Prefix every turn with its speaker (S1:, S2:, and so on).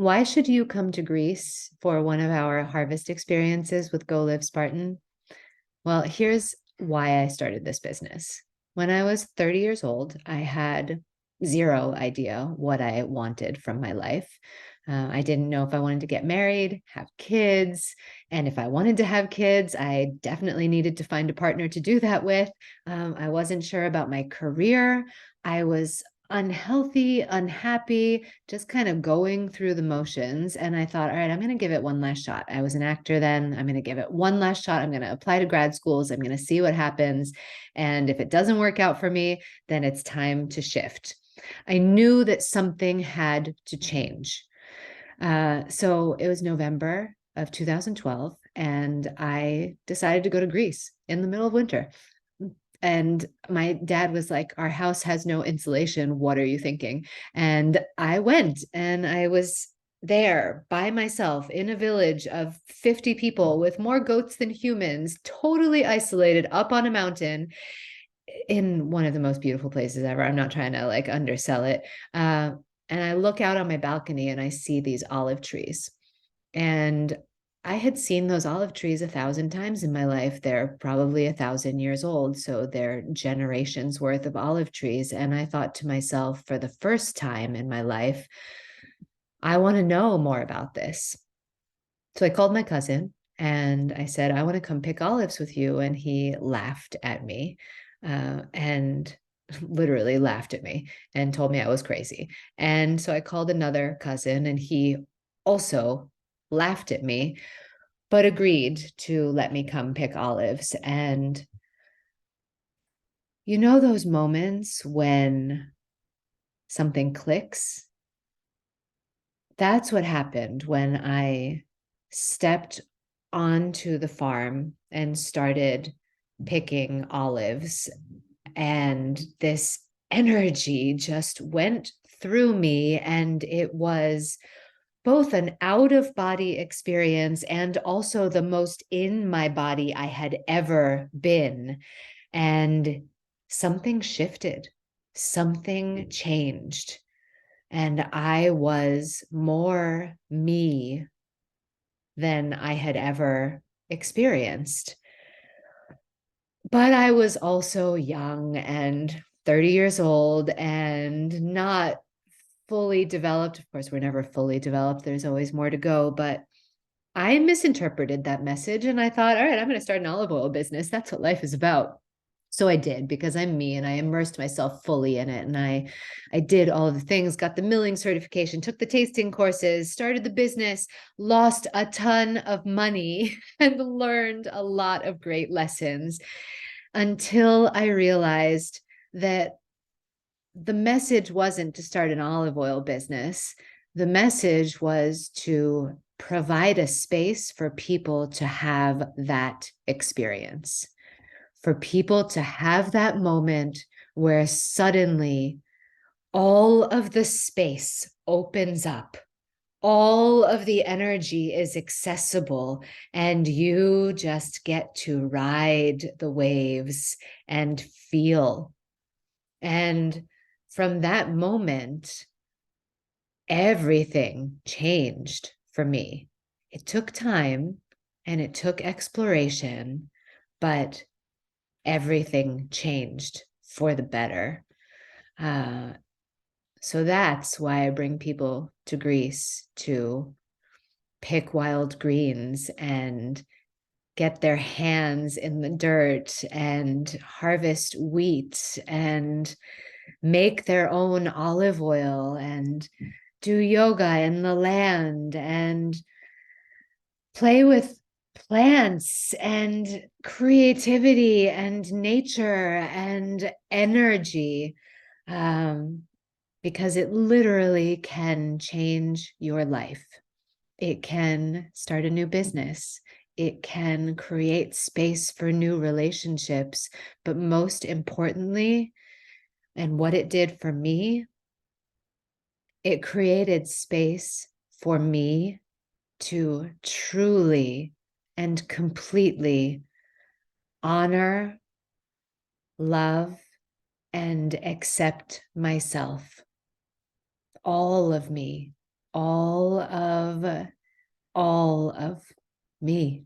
S1: Why should you come to Greece for one of our harvest experiences with Go Live Spartan? Well, here's why I started this business. When I was 30 years old, I had zero idea what I wanted from my life. I didn't know if I wanted to get married, have kids. And if I wanted to have kids, I definitely needed to find a partner to do that with. I wasn't sure about my career. I was unhealthy, unhappy, just kind of going through the motions. And I thought, all right, I'm going to give it one last shot. I was an actor then. I'm going to give it one last shot. I'm going to apply to grad schools. I'm going to see what happens. And if it doesn't work out for me, then it's time to shift. I knew that something had to change. So it was November of 2012, and I decided to go to Greece in the middle of winter. And my dad was like, our house has no insulation. What are you thinking? And I went and I was there by myself in a village of 50 people with more goats than humans, totally isolated up on a mountain in one of the most beautiful places ever. I'm not trying to like undersell it. And I look out on my balcony and I see these olive trees. And I had seen those olive trees 1,000 times in my life. They're probably 1,000 years old. So they're generations worth of olive trees. And I thought to myself, for the first time in my life, I want to know more about this. So I called my cousin and I said, I want to come pick olives with you. And he laughed at me and literally laughed at me and told me I was crazy. And so I called another cousin and he also laughed at me, but agreed to let me come pick olives. And you know, those moments when something clicks? That's what happened when I stepped onto the farm and started picking olives. And this energy just went through me, and it was both an out of body experience and also the most in my body I had ever been. And something shifted, something changed. And I was more me than I had ever experienced. But I was also young and 30 years old and not fully developed. Of course, we're never fully developed, there's always more to go. But I misinterpreted that message and I thought, all right, I'm going to start an olive oil business. That's what life is about. So I did, because I'm me and I immersed myself fully in it. And I did all of the things, got the milling certification, took the tasting courses, started the business, lost a ton of money and learned a lot of great lessons until I realized that the message wasn't to start an olive oil business. The message was to provide a space for people to have that experience, for people to have that moment where suddenly all of the space opens up, all of the energy is accessible, and you just get to ride the waves and feel. And from that moment, everything changed for me. It took time and it took exploration, but everything changed for the better. Uh, so that's why I bring people to Greece to pick wild greens and get their hands in the dirt and harvest wheat and make their own olive oil and do yoga in the land and play with plants and creativity and nature and energy, because it literally can change your life. It can start a new business. It can create space for new relationships. But most importantly, and what it did for me, it created space for me to truly and completely honor, love, and accept myself, all of me, all of me.